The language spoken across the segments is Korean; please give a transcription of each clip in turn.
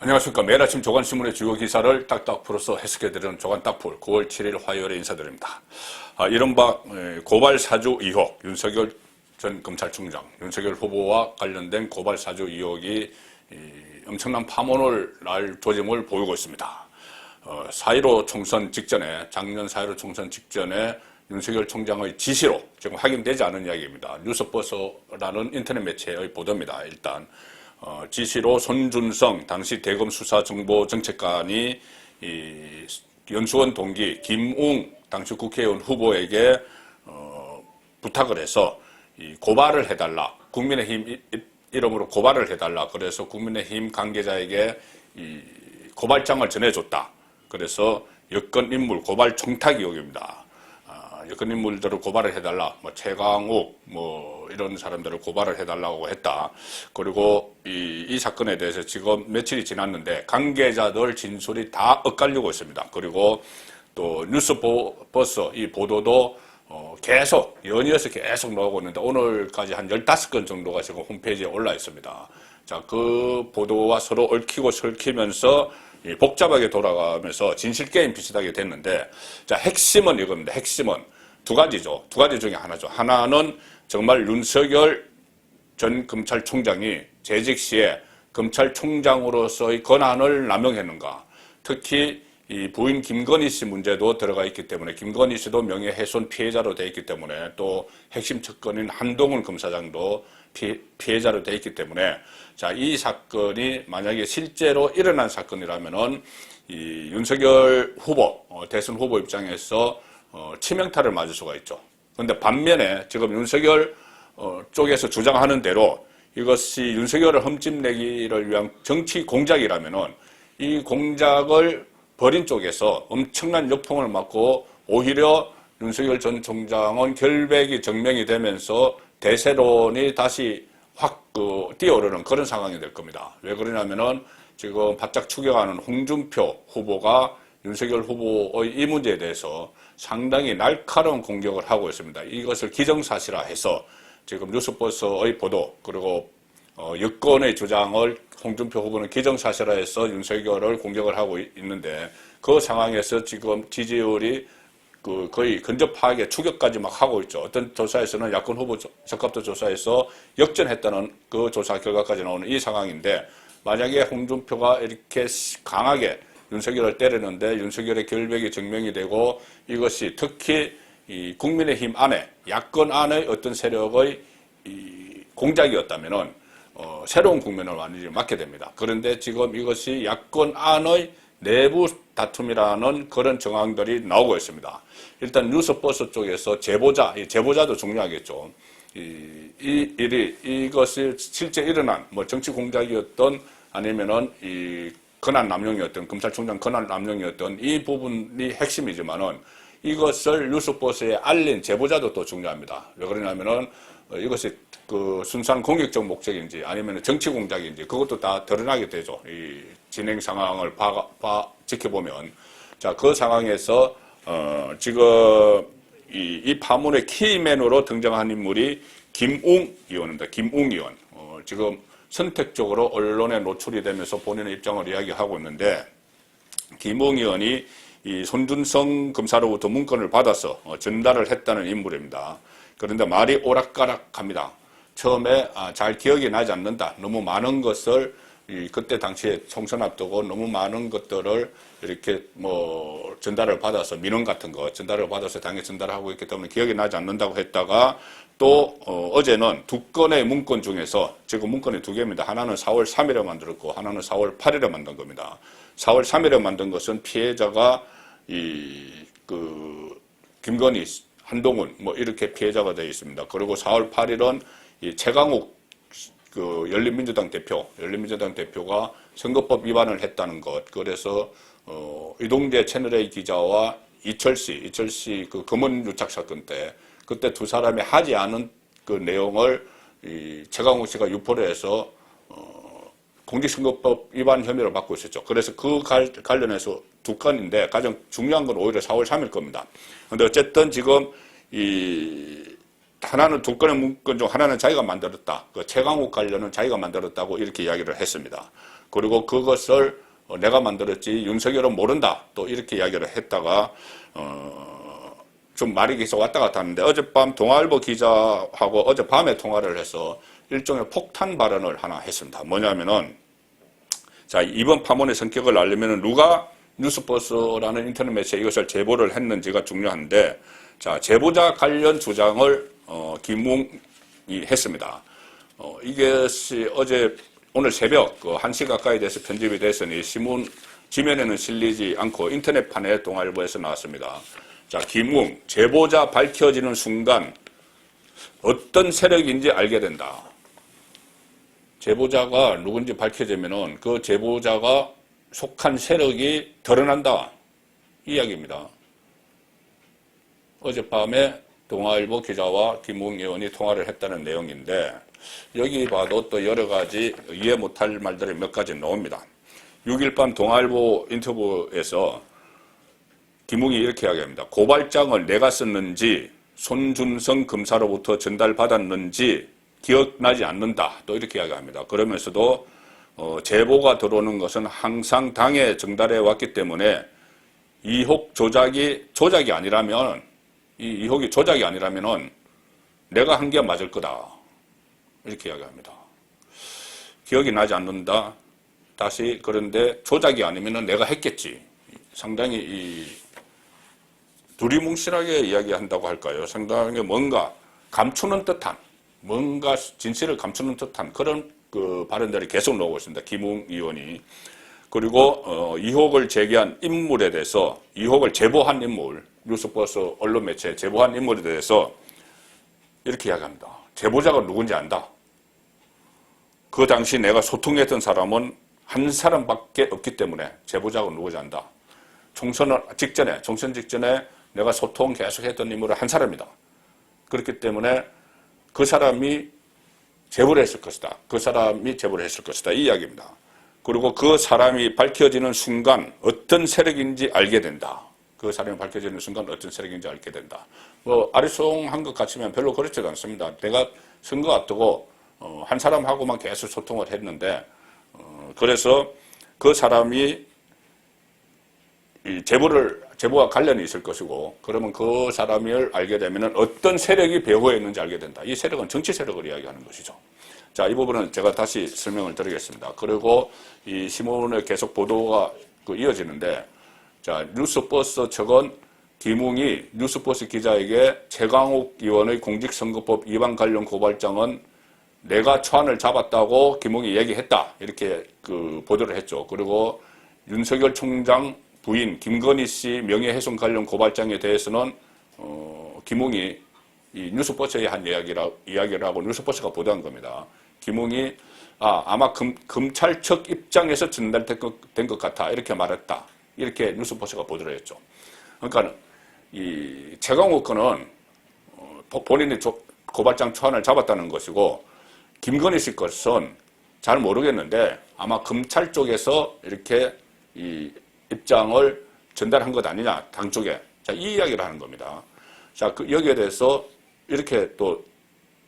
안녕하십니까. 매일 아침 조간신문의 주요 기사를 딱딱 풀어서 해석해드리는 조간딱풀 9월 7일 화요일에 인사드립니다. 이른바 고발 사주 의혹, 윤석열 전 검찰총장, 윤석열 후보와 관련된 고발 사주 의혹이 엄청난 파문을 날 조짐을 보이고 있습니다. 4.15 총선 직전에, 작년 4.15 총선 직전에 윤석열 총장의 지시로, 지금 확인되지 않은 이야기입니다. 뉴스버스라는 인터넷 매체의 보도입니다. 일단 지시로 손준성 당시 대검 수사정보정책관이 연수원 동기 김웅 당시 국회의원 후보에게 부탁을 해서 고발을 해달라, 국민의힘 이름으로 고발을 해달라. 그래서 국민의힘 관계자에게 고발장을 전해줬다. 그래서 여권인물 고발 청탁 의혹입니다. 여권인물들을 고발을 해달라. 최강욱 이런 사람들을 고발을 해달라고 했다. 그리고 이 사건에 대해서 지금 며칠이 지났는데 관계자들 진술이 다 엇갈리고 있습니다. 그리고 또 뉴스버스 이 보도도 계속 연이어서 계속 나오고 있는데 오늘까지 한 15건 정도가 지금 홈페이지에 올라 있습니다. 자, 그 보도와 서로 얽히고 설키면서 복잡하게 돌아가면서 진실게임 비슷하게 됐는데, 자, 핵심은 이겁니다. 핵심은 두 가지죠. 두 가지 중에 하나죠. 하나는 정말 윤석열 전 검찰총장이 재직 시에 검찰총장으로서의 권한을 남용했는가. 특히 이 부인 김건희 씨 문제도 들어가 있기 때문에, 김건희 씨도 명예훼손 피해자로 되어 있기 때문에, 또 핵심 측근인 한동훈 검사장도 피해자로 되어 있기 때문에, 자, 이 사건이 만약에 실제로 일어난 사건이라면은 이 윤석열 후보, 대선 후보 입장에서 치명타를 맞을 수가 있죠. 그런데 반면에 지금 윤석열 쪽에서 주장하는 대로 이것이 윤석열을 흠집내기를 위한 정치 공작이라면은 이 공작을 벌인 쪽에서 엄청난 역풍을 맞고 오히려 윤석열 전 총장은 결백이 증명이 되면서 대세론이 다시 확 뛰어오르는 그런 상황이 될 겁니다. 왜 그러냐면은 지금 바짝 추격하는 홍준표 후보가 윤석열 후보의 이 문제에 대해서 상당히 날카로운 공격을 하고 있습니다. 이것을 기정사실화해서 지금 뉴스버스의 보도, 그리고 여권의 주장을 홍준표 후보는 기정사실화해서 윤석열을 공격을 하고 있는데, 그 상황에서 지금 지지율이 거의 근접하게 추격까지 막 하고 있죠. 어떤 조사에서는 야권 후보 적합도 조사에서 역전했다는 그 조사 결과까지 나오는 이 상황인데, 만약에 홍준표가 이렇게 강하게 윤석열을 때리는데 윤석열의 결백이 증명이 되고 이것이 특히 이 국민의힘 안에, 야권 안의 어떤 세력의 공작이었다면은 새로운 국면을 완전히 맞게 됩니다. 그런데 지금 이것이 야권 안의 내부 다툼이라는 그런 정황들이 나오고 있습니다. 일단 뉴스버스 쪽에서 제보자도 중요하겠죠. 이것이 실제 일어난 정치 공작이었던 아니면은 이 권한 남용이었던, 검찰총장 권한 남용이었던 이 부분이 핵심이지만은 이것을 뉴스버스에 알린 제보자도 또 중요합니다. 왜 그러냐면은 이것이 순수한 공격적 목적인지 아니면 정치 공작인지 그것도 다 드러나게 되죠. 이 진행 상황을 지켜보면. 자, 그 상황에서 지금 이 파문의 키맨으로 등장한 인물이 김웅 의원입니다. 김웅 의원. 지금 선택적으로 언론에 노출이 되면서 본인의 입장을 이야기하고 있는데, 김웅 의원이 이 손준성 검사로부터 문건을 받아서 전달을 했다는 인물입니다. 그런데 말이 오락가락합니다. 처음에 잘 기억이 나지 않는다. 너무 많은 것을 그때 당시에 총선 앞두고 너무 많은 것들을 이렇게 전달을 받아서, 민원 같은 거 전달을 받아서 당에 전달하고 있기 때문에 기억이 나지 않는다고 했다가, 또 어제는 두 건의 문건 중에서, 지금 문건이 두 개입니다. 하나는 4월 3일에 만들었고 하나는 4월 8일에 만든 겁니다. 4월 3일에 만든 것은 피해자가 김건희, 한동훈 이렇게 피해자가 되어 있습니다. 그리고 4월 8일은 이 최강욱 열린민주당 대표가 선거법 위반을 했다는 것. 그래서 이동재 채널A 기자와 이철씨 그 검은 유착 사건 때, 그때 두 사람이 하지 않은 그 내용을 최강욱 씨가 유포를 해서 공직선거법 위반 혐의를 받고 있었죠. 그래서 그 관련해서 두 건인데 가장 중요한 건 오히려 4월 3일 겁니다. 그런데 어쨌든 지금 하나는 두 건의 문건 중 하나는 자기가 만들었다. 그 최강욱 관련은 자기가 만들었다고 이렇게 이야기를 했습니다. 그리고 그것을 내가 만들었지 윤석열은 모른다. 또 이렇게 이야기를 했다가 좀 말이 계속 왔다 갔다 하는데 어젯밤 동아일보 기자하고 어젯밤에 통화를 해서 일종의 폭탄 발언을 하나 했습니다. 뭐냐면은 자, 이번 파문의 성격을 알려면 누가 뉴스버스라는 인터넷 매체에 이것을 제보를 했는지가 중요한데 자, 제보자 관련 주장을 김웅이 했습니다. 이것이 오늘 새벽 1시 가까이 돼서 편집이 됐으니 신문 지면에는 실리지 않고 인터넷판에 동아일보에서 나왔습니다. 자, 김웅 제보자 밝혀지는 순간 어떤 세력인지 알게 된다. 제보자가 누군지 밝혀지면은 그 제보자가 속한 세력이 드러난다. 이 이야기입니다. 어젯밤에 동아일보 기자와 김웅 의원이 통화를 했다는 내용인데 여기 봐도 또 여러 가지 이해 못할 말들이 몇 가지 나옵니다. 6일 밤 동아일보 인터뷰에서 김웅이 이렇게 이야기합니다. 고발장을 내가 썼는지 손준성 검사로부터 전달받았는지 기억나지 않는다. 또 이렇게 이야기합니다. 그러면서도 제보가 들어오는 것은 항상 당에 전달해 왔기 때문에 이혹 조작이 아니라면 이 이혹이 조작이 아니라면은 내가 한 게 맞을 거다. 이렇게 이야기합니다. 기억이 나지 않는다. 다시 그런데 조작이 아니면은 내가 했겠지. 상당히 두리뭉실하게 이야기한다고 할까요? 상당히 뭔가 감추는 듯한 뭔가 진실을 감추는 듯한 그런 그 발언들이 계속 나오고 있습니다. 김웅 의원이. 그리고 의혹을 제기한 인물에 대해서 의혹을 제보한 인물, 뉴스버스 언론 매체에 제보한 인물에 대해서 이렇게 이야기합니다. 제보자가 누군지 안다. 그 당시 내가 소통했던 사람은 한 사람밖에 없기 때문에 제보자가 누군지 안다. 총선 직전에 내가 소통 계속했던 인물은 한 사람이다. 그렇기 때문에 그 사람이 제보를 했을 것이다. 그 사람이 제보를 했을 것이다. 이 이야기입니다. 그리고 그 사람이 밝혀지는 순간 어떤 세력인지 알게 된다. 그 사람이 밝혀지는 순간 어떤 세력인지 알게 된다. 아리송한 것 같으면 별로 그렇지도 않습니다. 내가 선거 앞두고 한 사람하고만 계속 소통을 했는데 그래서 그 사람이 제보와 관련이 있을 것이고 그러면 그 사람을 알게 되면 어떤 세력이 배후에 있는지 알게 된다. 이 세력은 정치 세력을 이야기하는 것이죠. 자, 이 부분은 제가 다시 설명을 드리겠습니다. 그리고 이 신문에 계속 보도가 이어지는데 자, 뉴스버스 측은 김웅이 뉴스버스 기자에게 최강욱 의원의 공직선거법 위반 관련 고발장은 내가 초안을 잡았다고 김웅이 얘기했다. 이렇게 보도를 했죠. 그리고 윤석열 총장 부인 김건희 씨 명예훼손 관련 고발장에 대해서는 김웅이 이 뉴스버스에 한 이야기를 하고 뉴스버스가 보도한 겁니다. 김웅이 아마 검찰 측 입장에서 전달된 것 같아 이렇게 말했다. 이렇게 뉴스버스가 보도를 했죠. 그러니까 이 최강욱 건은 본인이 고발장 초안을 잡았다는 것이고 김건희 씨 것은 잘 모르겠는데 아마 검찰 쪽에서 이렇게 이 입장을 전달한 것 아니냐, 당 쪽에. 자, 이 이야기를 하는 겁니다. 자, 여기에 대해서 이렇게 또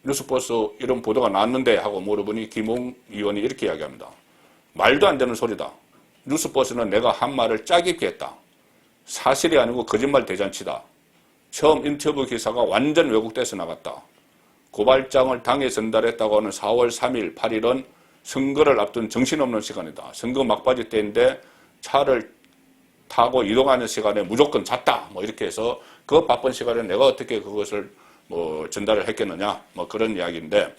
뉴스버스 이런 보도가 나왔는데 하고 물어보니 김웅 의원이 이렇게 이야기합니다. 말도 안 되는 소리다. 뉴스버스는 내가 한 말을 짜깁기 했다. 사실이 아니고 거짓말 대잔치다. 처음 인터뷰 기사가 완전 왜곡돼서 나갔다. 고발장을 당에 전달했다고 하는 4월 3일, 8일은 선거를 앞둔 정신없는 시간이다. 선거 막바지 때인데 차를 타고 이동하는 시간에 무조건 잤다. 이렇게 해서 그 바쁜 시간에 내가 어떻게 그것을 전달을 했겠느냐. 그런 이야기인데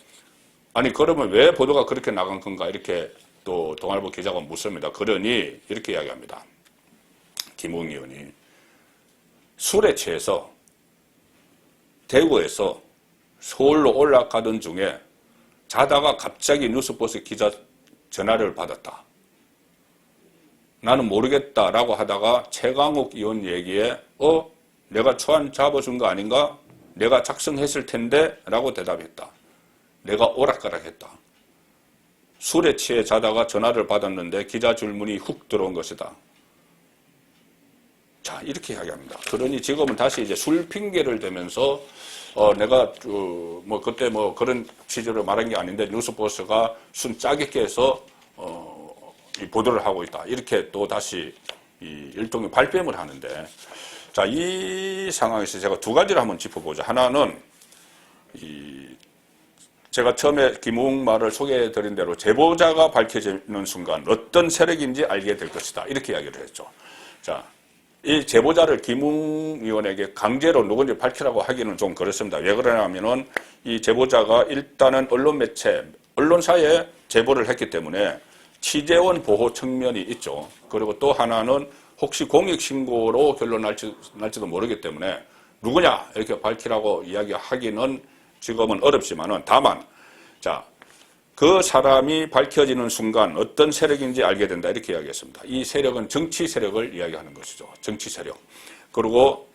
아니 그러면 왜 보도가 그렇게 나간 건가 이렇게 또 동아일보 기자가 묻습니다. 그러니 이렇게 이야기합니다. 김웅 의원이 술에 취해서 대구에서 서울로 올라가던 중에 자다가 갑자기 뉴스버스 기자 전화를 받았다. 나는 모르겠다라고 하다가 최강욱 의원 얘기에 내가 초안 잡아준 거 아닌가? 내가 작성했을 텐데 라고 대답했다. 내가 오락가락했다. 술에 취해 자다가 전화를 받았는데 기자 질문이 훅 들어온 것이다. 자, 이렇게 이야기합니다. 그러니 지금은 다시 이제 술 핑계를 대면서 내가 그때 그런 취지로 말한 게 아닌데 뉴스버스가 순 짜깁기 해서 보도를 하고 있다. 이렇게 또 다시 일종의 발뺌을 하는데, 자, 이 상황에서 제가 두 가지를 한번 짚어보자. 하나는 제가 처음에 김웅 말을 소개해드린 대로 제보자가 밝혀지는 순간 어떤 세력인지 알게 될 것이다. 이렇게 이야기를 했죠. 자, 이 제보자를 김웅 의원에게 강제로 누군지 밝히라고 하기는 좀 그렇습니다. 왜 그러냐면은 이 제보자가 일단은 언론 매체, 언론사에 제보를 했기 때문에 취재원 보호 측면이 있죠. 그리고 또 하나는 혹시 공익신고로 결론 날지도 모르기 때문에 누구냐 이렇게 밝히라고 이야기하기는 지금은 어렵지만은 다만, 자, 그 사람이 밝혀지는 순간 어떤 세력인지 알게 된다 이렇게 이야기했습니다. 이 세력은 정치 세력을 이야기하는 것이죠. 정치 세력. 그리고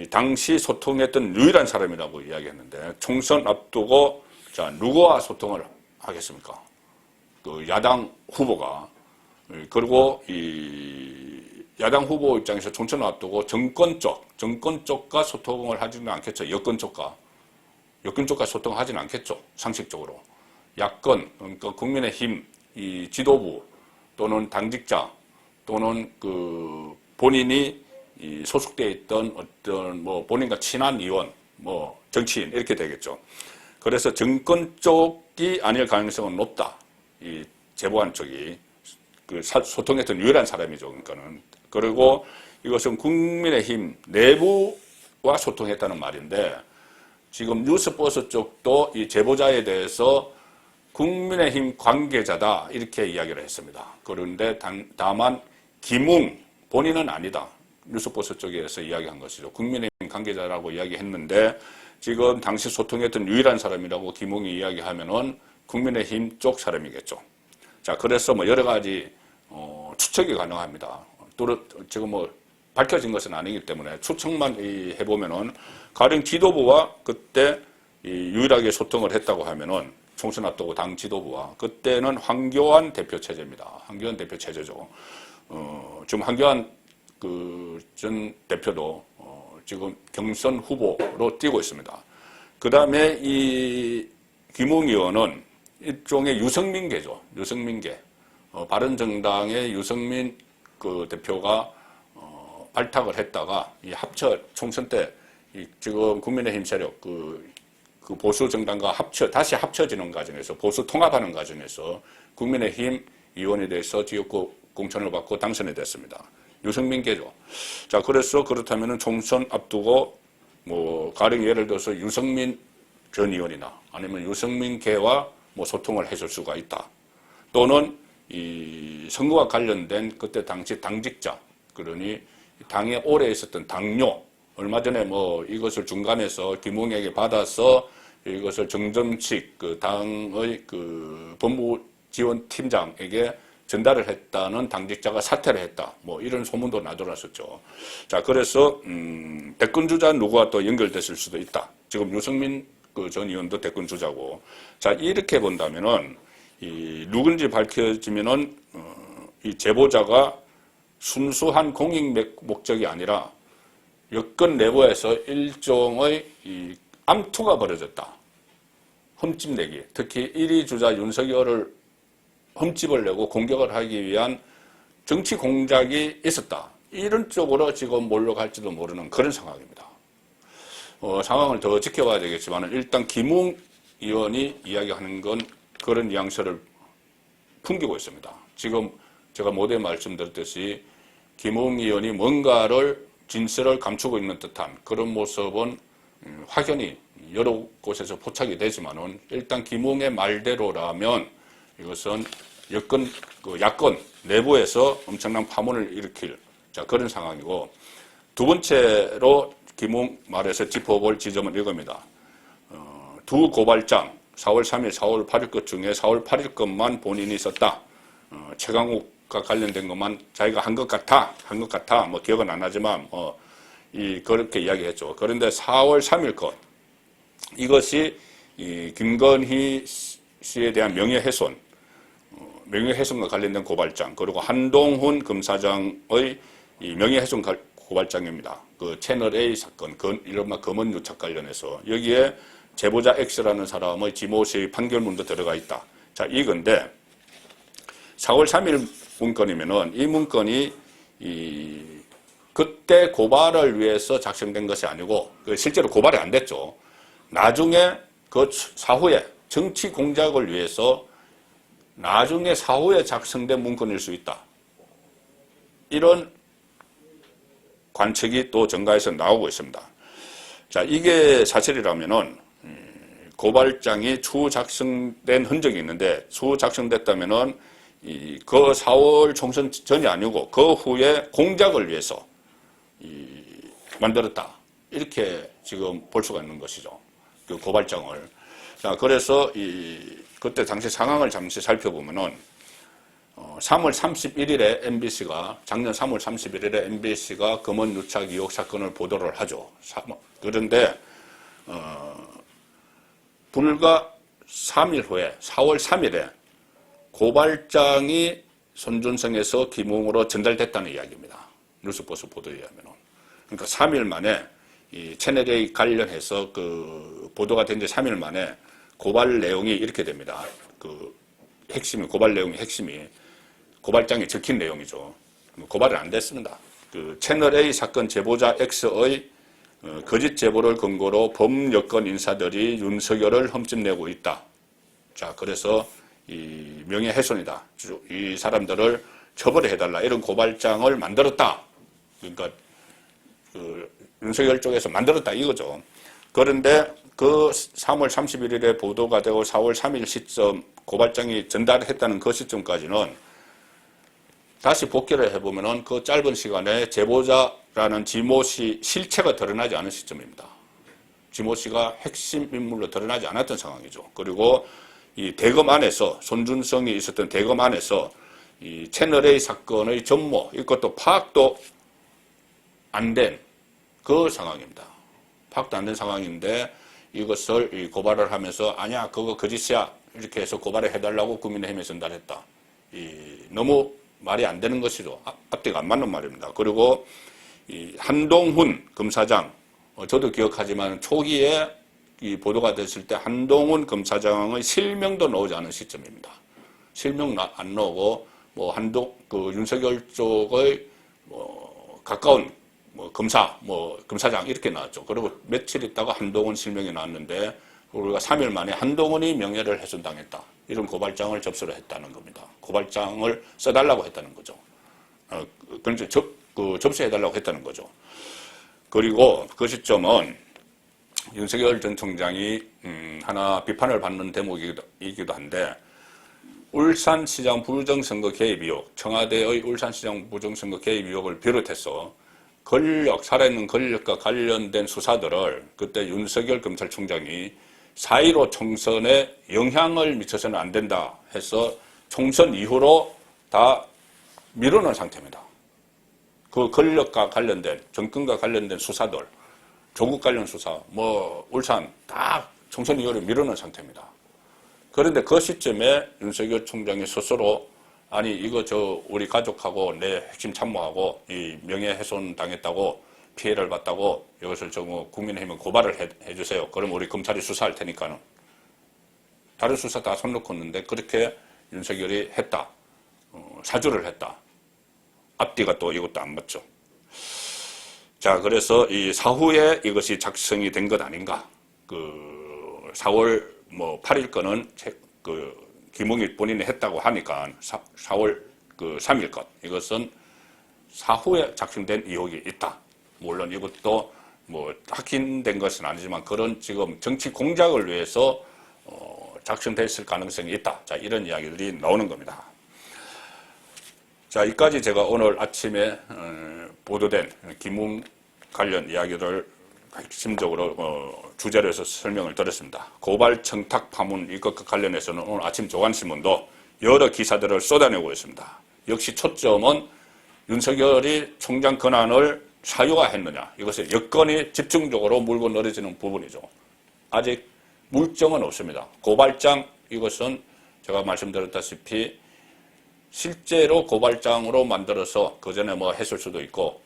당시 소통했던 유일한 사람이라고 이야기했는데, 총선 앞두고 자, 누구와 소통을 하겠습니까? 그 야당 후보가. 그리고 이 야당 후보 입장에서 총선을 앞두고 정권 쪽과 소통을 하지는 않겠죠. 여권 쪽과 소통하지는 않겠죠. 상식적으로. 야권, 그러니까 국민의힘 이 지도부 또는 당직자 또는 그 본인이 소속돼 있던 어떤 뭐 본인과 친한 의원, 뭐 정치인 이렇게 되겠죠. 그래서 정권 쪽이 아닐 가능성은 높다. 이 제보한 쪽이 그 소통했던 유일한 사람이죠. 그러니까는. 그리고 이것은 국민의힘 내부와 소통했다는 말인데, 지금 뉴스버스 쪽도 이 제보자에 대해서 국민의힘 관계자다 이렇게 이야기를 했습니다. 그런데 다만 김웅 본인은 아니다. 뉴스버스 쪽에서 이야기한 것이죠. 국민의힘 관계자라고 이야기했는데, 지금 당시 소통했던 유일한 사람이라고 김웅이 이야기하면은 국민의힘 쪽 사람이겠죠. 자, 그래서 뭐 여러 가지 추측이 가능합니다. 또 지금 뭐 밝혀진 것은 아니기 때문에 추측만 해보면은, 가령 지도부와 그때 유일하게 소통을 했다고 하면은 총선 앞두고 당 지도부와 그때는 황교안 대표 체제입니다. 황교안 대표 체제죠. 지금 황교안 그 전 대표도 지금 경선 후보로 뛰고 있습니다. 그 다음에 이 김웅 의원은 일종의 유승민계죠. 유승민계. 바른정당의 유승민 그 대표가 발탁을 했다가 이 총선 때 지금 국민의힘 세력 그 보수 정당과 다시 합쳐지는 과정에서, 보수 통합하는 과정에서 국민의힘 의원에 대해서 지역구 공천을 받고 당선이 됐습니다. 유승민계죠. 자, 그래서 그렇다면은 총선 앞두고 뭐 가령 예를 들어서 유승민 전 의원이나 아니면 유승민계와 뭐 소통을 했을 수가 있다. 또는 이 선거와 관련된 그때 당시 당직자, 그러니 당에 오래 있었던 당뇨, 얼마 전에 뭐 이것을 중간에서 김웅에게 받아서 이것을 정점식 그 당의 그 법무지원팀장에게 전달을 했다는 당직자가 사퇴를 했다. 뭐 이런 소문도 나돌았었죠. 자, 그래서 대권주자 누구와 또 연결됐을 수도 있다. 지금 유승민 그 전 의원도 대권주자고. 자, 이렇게 본다면은 누군지 밝혀지면은 이 제보자가 순수한 공익 목적이 아니라 여권 내부에서 일종의 이 암투가 벌어졌다. 흠집 내기. 특히 1위 주자 윤석열을 흠집을 내고 공격을 하기 위한 정치 공작이 있었다. 이런 쪽으로 지금 몰려갈지도 모르는 그런 상황입니다. 상황을 더 지켜봐야 되겠지만 일단 김웅 의원이 이야기하는 건 그런 뉘앙스를 풍기고 있습니다. 지금 제가 모두에 말씀드렸듯이 김웅 의원이 뭔가를 진실을 감추고 있는 듯한 그런 모습은 확연히 여러 곳에서 포착이 되지만은 일단 김웅의 말대로라면 이것은 야권 내부에서 엄청난 파문을 일으킬 그런 상황이고, 두 번째로 김웅 말에서 짚어볼 지점은 이겁니다. 두 고발장 4월 3일, 4월 8일 것 중에 4월 8일 것만 본인이 썼다. 최강욱과 관련된 것만 자기가 한 것 같아. 뭐 기억은 안 나지만 그렇게 이야기했죠. 그런데 4월 3일 것, 이것이 이 김건희 씨에 대한 명예훼손과 관련된 고발장, 그리고 한동훈 검사장의 이 명예훼손 고발장입니다. 그 채널 A 사건, 이른바 검언 유착 관련해서 여기에 제보자 X라는 사람의 지모시 판결문도 들어가 있다. 자, 이건데 4월 3일 문건이면은 이 문건이 그때 고발을 위해서 작성된 것이 아니고 실제로 고발이 안 됐죠. 나중에 그 사후에 정치 공작을 위해서 나중에 사후에 작성된 문건일 수 있다. 이런 관측이 또 전가에서 나오고 있습니다. 자, 이게 사실이라면은 고발장이 추후 작성된 흔적이 있는데 추후 작성됐다면은 그 4월 총선 전이 아니고 그 후에 공작을 위해서 만들었다. 이렇게 지금 볼 수가 있는 것이죠. 그 고발장을. 자, 그래서 그때 당시 상황을 잠시 살펴보면은 3월 31일에 MBC가 작년 3월 31일에 MBC가 검언 유착 의혹 사건을 보도를 하죠. 그런데 불과 3일 후에 4월 3일에 고발장이 손준성에서 김웅으로 전달됐다는 이야기입니다. 뉴스버스 보도에 의하면. 그러니까 3일 만에 이 채널A 관련해서 그 보도가 된 지 3일 만에 고발 내용이 이렇게 됩니다. 그 핵심이 고발 내용의 핵심이 고발장에 적힌 내용이죠. 고발은 안 됐습니다. 그 채널A 사건 제보자 X의 거짓 제보를 근거로 범여권 인사들이 윤석열을 흠집내고 있다. 자, 그래서 이 명예훼손이다. 이 사람들을 처벌해달라. 이런 고발장을 만들었다. 그러니까 그 윤석열 쪽에서 만들었다 이거죠. 그런데 그 3월 31일에 보도가 되고 4월 3일 시점 고발장이 전달했다는 그 시점까지는 다시 복귀를 해보면은 그 짧은 시간에 제보자라는 지모 씨 실체가 드러나지 않은 시점입니다. 지모 씨가 핵심 인물로 드러나지 않았던 상황이죠. 그리고 이 대검 안에서 손준성이 있었던 대검 안에서 이 채널A 사건의 전모 이것도 파악도 안 된 그 상황입니다. 파악도 안 된 상황인데 이것을 고발을 하면서 아니야 그거 거짓이야 이렇게 해서 고발을 해달라고 국민의힘에 전달했다. 너무 말이 안 되는 것이죠. 앞뒤가 안 맞는 말입니다. 그리고 이 한동훈 검사장 저도 기억하지만 초기에 이 보도가 됐을 때 한동훈 검사장의 실명도 나오지 않은 시점입니다. 실명 안 나오고 뭐 그 윤석열 쪽의 가까운 검사장 이렇게 나왔죠. 그리고 며칠 있다가 한동훈 실명이 나왔는데 우리가 3일 만에 한동훈이 명예를 훼손당했다. 이런 고발장을 접수를 했다는 겁니다. 고발장을 써달라고 했다는 거죠. 그러니까 접수해달라고 했다는 거죠. 그리고 그 시점은 윤석열 전 총장이 하나 비판을 받는 대목이기도 한데 울산시장 부정선거 개입 의혹, 청와대의 울산시장 부정선거 개입 의혹을 비롯해서 살아있는 권력과 관련된 수사들을 그때 윤석열 검찰총장이 4.15 총선에 영향을 미쳐서는 안 된다 해서 총선 이후로 다 미루는 상태입니다. 그 권력과 관련된, 정권과 관련된 수사들, 조국 관련 수사, 울산 다 총선 이후로 미루는 상태입니다. 그런데 그 시점에 윤석열 총장이 스스로 아니 이거 우리 가족하고 내 핵심 참모하고 이 명예훼손 당했다고 피해를 봤다고 이것을 국민의힘은 고발을 해주세요. 그럼 우리 검찰이 수사할 테니까는. 다른 수사 다 손 놓고 있는데 그렇게 윤석열이 했다. 사주를 했다. 앞뒤가 또 이것도 안 맞죠. 자, 그래서 이 사후에 이것이 작성이 된 것 아닌가. 4월 8일 거는 김웅이 본인이 했다고 하니까 4월 3일 것. 이것은 사후에 작성된 의혹이 있다. 물론 이것도 확인된 것은 아니지만 그런 지금 정치 공작을 위해서 작성됐을 가능성이 있다. 자, 이런 이야기들이 나오는 겁니다. 자, 이까지 제가 오늘 아침에 보도된 김웅 관련 이야기를 핵심적으로 주제로 해서 설명을 드렸습니다. 고발 청탁 파문 이것과 관련해서는 오늘 아침 조간신문도 여러 기사들을 쏟아내고 있습니다. 역시 초점은 윤석열이 총장 권한을 사유화했느냐 이것에 여건이 집중적으로 물고 늘어지는 부분이죠. 아직 물증은 없습니다. 고발장 이것은 제가 말씀드렸다시피 실제로 고발장으로 만들어서 그 전에 했을 수도 있고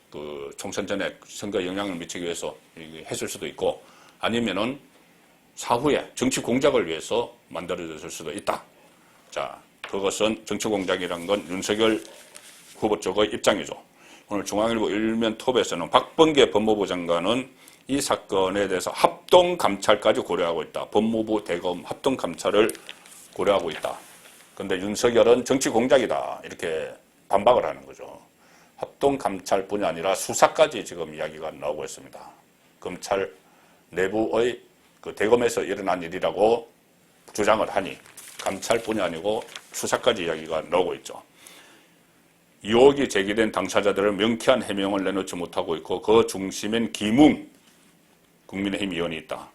총선 전에 선거에 영향을 미치기 위해서 했을 수도 있고 아니면은 사후에 정치 공작을 위해서 만들어졌을 수도 있다. 자, 그것은 정치공작이라는 건 윤석열 후보 쪽의 입장이죠. 오늘 중앙일보 일면 톱에서는 박범계 법무부 장관은 이 사건에 대해서 합동감찰까지 고려하고 있다. 법무부 대검 합동감찰을 고려하고 있다. 그런데 윤석열은 정치공작이다. 이렇게 반박을 하는 거죠. 합동감찰뿐이 아니라 수사까지 지금 이야기가 나오고 있습니다. 검찰 내부의 그 대검에서 일어난 일이라고 주장을 하니 감찰뿐이 아니고 수사까지 이야기가 나오고 있죠. 의혹이 제기된 당사자들을 명쾌한 해명을 내놓지 못하고 있고 그 중심엔 김웅 국민의힘 의원이 있다.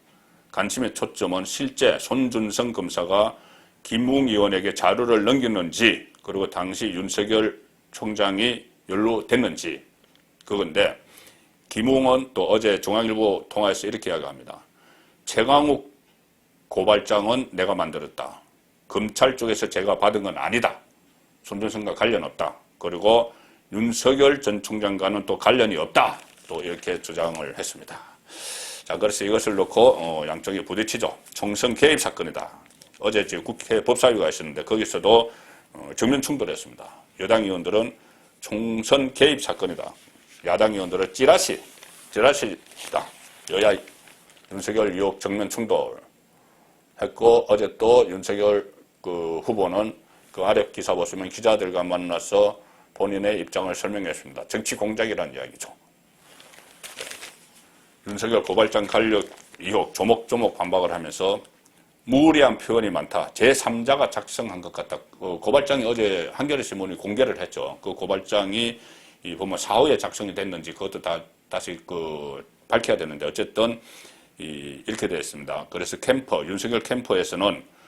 관심의 초점은 실제 손준성 검사가 김웅 의원에게 자료를 넘겼는지 그리고 당시 윤석열 총장이 연루됐는지 그건데 김웅은 또 어제 중앙일보 통화에서 이렇게 이야기합니다. 최강욱 고발장은 내가 만들었다. 검찰 쪽에서 제가 받은 건 아니다. 손준성과 관련 없다. 그리고 윤석열 전 총장과는 또 관련이 없다. 또 이렇게 주장을 했습니다. 자, 그래서 이것을 놓고 양쪽이 부딪히죠. 총선 개입 사건이다. 어제 지금 국회 법사위가 있었는데 거기서도 정면 충돌했습니다. 여당 의원들은 총선 개입 사건이다. 야당 의원들은 찌라시다. 여야 윤석열 의혹 정면 충돌했고 어제 또 윤석열 그 후보는 그 아래 기사 보시면 기자들과 만나서 본인의 입장을 설명했습니다. 정치 공작이라는 이야기죠. 윤석열 고발장 관련 의혹 조목조목 반박을 하면서 무리한 표현이 많다. 제3자가 작성한 것 같다. 고발장이 어제 한겨레신문이 공개를 했죠. 그 고발장이 보면 사후에 작성이 됐는지 그것도 다시 밝혀야 되는데 어쨌든 이렇게 되어 있습니다. 그래서 윤석열 캠퍼에서는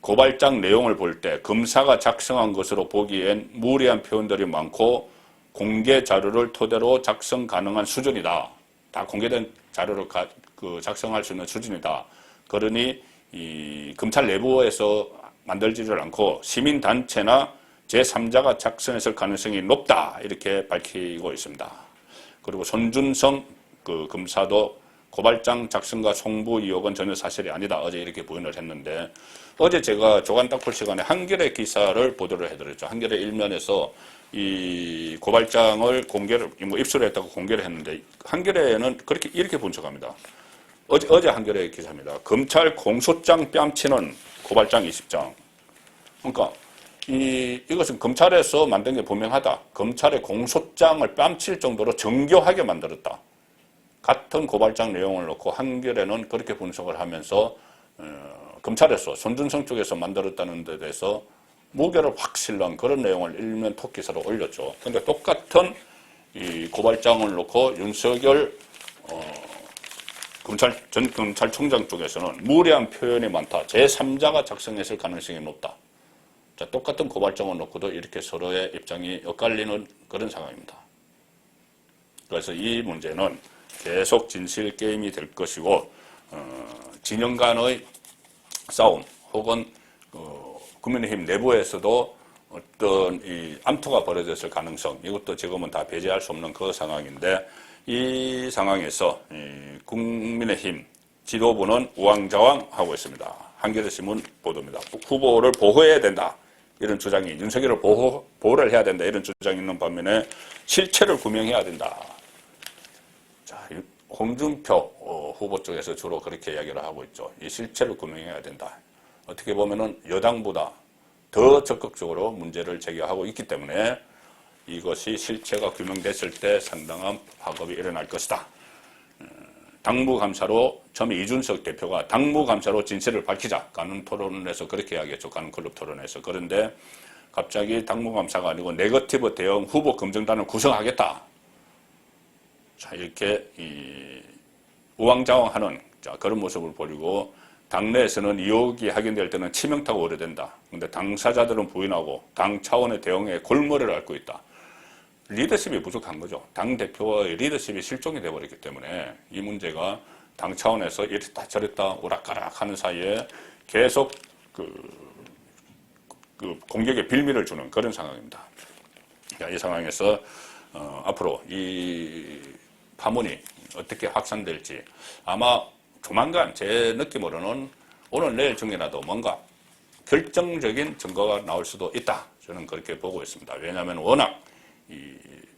고발장 내용을 볼 때 검사가 작성한 것으로 보기엔 무리한 표현들이 많고 공개 자료를 토대로 작성 가능한 수준이다. 다 공개된 자료를 작성할 수 있는 수준이다. 그러니 이 검찰 내부에서 만들지를 않고 시민단체나 제3자가 작성했을 가능성이 높다. 이렇게 밝히고 있습니다. 그리고 손준성 검사도 고발장 작성과 송부 의혹은 전혀 사실이 아니다. 어제 이렇게 부인을 했는데 어제 제가 조간딱풀 시간에 한겨레 기사를 보도를 해드렸죠. 한겨레 일면에서 이 고발장을 입수를 했다고 공개를 했는데 한겨레는 이렇게 분석합니다. 어제 한겨레 기사입니다. 검찰 공소장 뺨치는 고발장 20장. 그러니까 이것은 검찰에서 만든 게 분명하다. 검찰의 공소장을 뺨칠 정도로 정교하게 만들었다. 같은 고발장 내용을 놓고 한겨레는 그렇게 분석을 하면서 검찰에서 손준성 쪽에서 만들었다는 데 대해서 무게를 확 실는 그런 내용을 일면 톱기사로 올렸죠. 그런데 똑같은 이 고발장을 놓고 윤석열 전 검찰총장 쪽에서는 무리한 표현이 많다. 제3자가 작성했을 가능성이 높다. 자, 똑같은 고발장을 놓고도 이렇게 서로의 입장이 엇갈리는 그런 상황입니다. 그래서 이 문제는 계속 진실 게임이 될 것이고 진영 간의 싸움 혹은 국민의힘 내부에서도 어떤 이 암투가 벌어졌을 가능성 이것도 지금은 다 배제할 수 없는 그 상황인데 이 상황에서 국민의힘 지도부는 우왕좌왕하고 있습니다. 한겨레신문 보도입니다. 후보를 보호해야 된다. 이런 주장이 윤석열을 보호를 해야 된다. 이런 주장이 있는 반면에 실체를 규명해야 된다. 자, 홍준표 후보 쪽에서 주로 그렇게 이야기를 하고 있죠. 이 실체를 규명해야 된다. 어떻게 보면은 여당보다 더 적극적으로 문제를 제기하고 있기 때문에 이것이 실체가 규명됐을 때 상당한 파급이 일어날 것이다. 당무감사로 처음에 이준석 대표가 당무감사로 진실을 밝히자. 가는 토론에서 그렇게 이야기했죠. 가는 클럽 토론에서. 그런데 갑자기 당무감사가 아니고 네거티브 대응 후보 검증단을 구성하겠다. 자, 이렇게 우왕좌왕하는 그런 모습을 보이고 당내에서는 의혹이 확인될 때는 치명타가 우려된다. 그런데 당사자들은 부인하고 당 차원의 대응에 골머리를 앓고 있다. 리더십이 부족한 거죠. 당대표의 리더십이 실종이 돼버렸기 때문에 이 문제가 당 차원에서 이랬다 저랬다 오락가락 하는 사이에 계속 공격에 빌미를 주는 그런 상황입니다. 이 상황에서 앞으로 이 파문이 어떻게 확산될지 아마 조만간 제 느낌으로는 오늘 내일 중이라도 뭔가 결정적인 증거가 나올 수도 있다. 저는 그렇게 보고 있습니다. 왜냐하면 워낙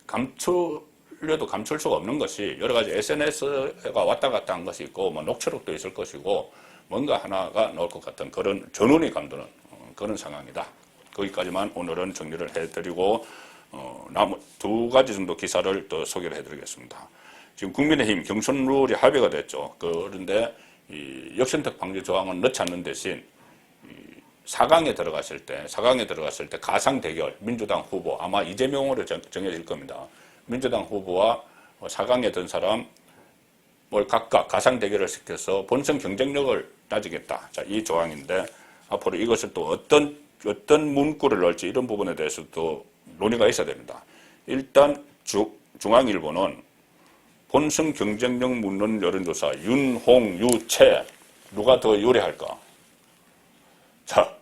감추려도 감출 수가 없는 것이 여러 가지 SNS가 왔다 갔다 한 것이 있고 뭐 녹취록도 있을 것이고 뭔가 하나가 나올 것 같은 그런 전운이 감도는 그런 상황이다. 거기까지만 오늘은 정리를 해드리고 나머지 두 가지 정도 기사를 또 소개를 해드리겠습니다. 지금 국민의힘 경선 룰이 합의가 됐죠. 그런데 이 역선택 방지 조항은 넣지 않는 대신 4강에 들어갔을 때 가상 대결 민주당 후보 아마 이재명으로 정해질 겁니다. 민주당 후보와 4강에 든 사람 뭘 각각 가상 대결을 시켜서 본선 경쟁력을 따지겠다. 자, 이 조항인데 앞으로 이것을 또 어떤 문구를 넣을지 이런 부분에 대해서도 논의가 있어야 됩니다. 일단 중앙일보는 본선 경쟁력 묻는 여론조사 윤홍, 유채 누가 더 유리할까? 자,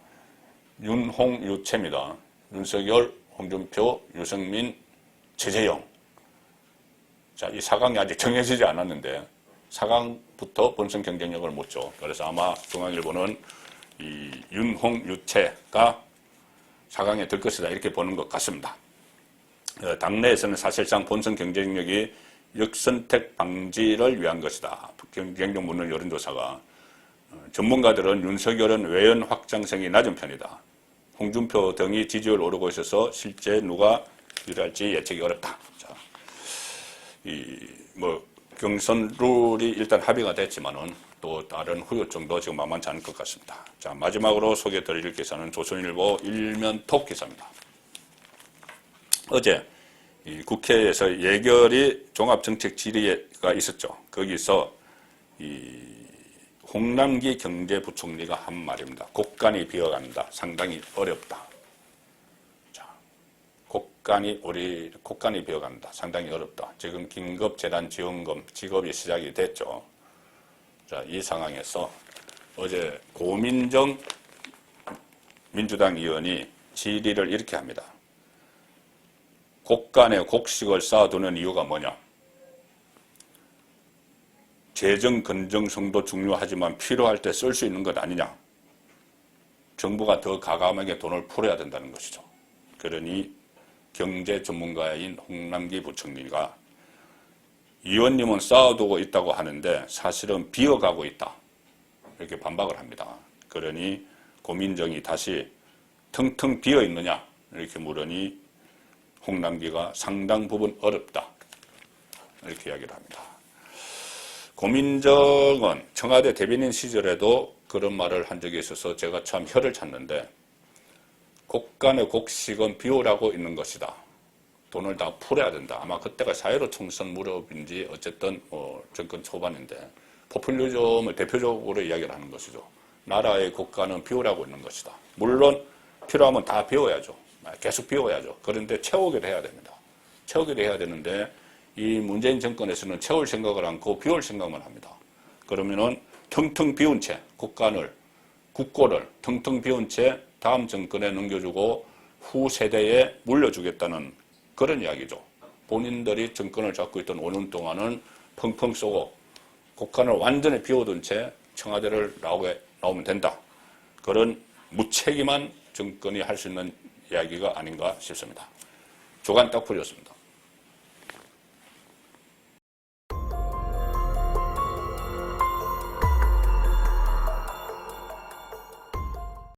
윤홍, 유채입니다. 윤석열, 홍준표, 유승민, 최재형. 자, 이 4강이 아직 정해지지 않았는데 4강부터 본선 경쟁력을 묻죠. 그래서 아마 중앙일보는 이 윤홍, 유채가 4강에 들 것이다 이렇게 보는 것 같습니다. 당내에서는 사실상 본선 경쟁력이 역선택 방지를 위한 것이다. 경쟁력 묻는 여론조사가. 전문가들은 윤석열은 외연 확장성이 낮은 편이다. 홍준표 등이 지지율 오르고 있어서 실제 누가 유리할지 예측이 어렵다. 자, 경선 룰이 일단 합의가 됐지만은 또 다른 후유증도 지금 만만치 않을 것 같습니다. 자, 마지막으로 소개해드릴 기사는 조선일보 일면톱 기사입니다. 어제 국회에서 예결위 종합정책 질의가 있었죠. 거기서 홍남기 경제부총리가 한 말입니다. 곡간이 비어간다. 상당히 어렵다. 자, 곡간이 비어간다. 상당히 어렵다. 지금 긴급재난지원금 지급이 시작이 됐죠. 자, 이 상황에서 어제 고민정 민주당 의원이 질의를 이렇게 합니다. 곡간에 곡식을 쌓아두는 이유가 뭐냐? 재정 건전성도 중요하지만 필요할 때 쓸 수 있는 것 아니냐? 정부가 더 과감하게 돈을 풀어야 된다는 것이죠. 그러니 경제 전문가인 홍남기 부총리가 의원님은 쌓아두고 있다고 하는데 사실은 비어가고 있다. 이렇게 반박을 합니다. 그러니 고민정이 다시 텅텅 비어 있느냐? 이렇게 물으니 홍남기가 상당 부분 어렵다. 이렇게 이야기를 합니다. 고민정은 청와대 대변인 시절에도 그런 말을 한 적이 있어서 제가 참 혀를 찾는데 곡간의 곡식은 비우라고 있는 것이다. 돈을 다 풀어야 된다. 아마 그때가 4.15 총선 무렵인지 어쨌든 정권 초반인데 포퓰리즘을 대표적으로 이야기를 하는 것이죠. 나라의 곡간은 비우라고 있는 것이다. 물론 필요하면 다 비워야죠. 계속 비워야죠. 그런데 채우기를 해야 됩니다. 채우기를 해야 되는데 이 문재인 정권에서는 채울 생각을 않고 비울 생각만 합니다. 그러면은 텅텅 비운 채 국고를 텅텅 비운 채 다음 정권에 넘겨주고 후 세대에 물려주겠다는 그런 이야기죠. 본인들이 정권을 잡고 있던 5년 동안은 펑펑 쏘고 국간을 완전히 비워둔 채 청와대를 나오면 된다. 그런 무책임한 정권이 할 수 있는 이야기가 아닌가 싶습니다. 조간 딱풀이었습니다.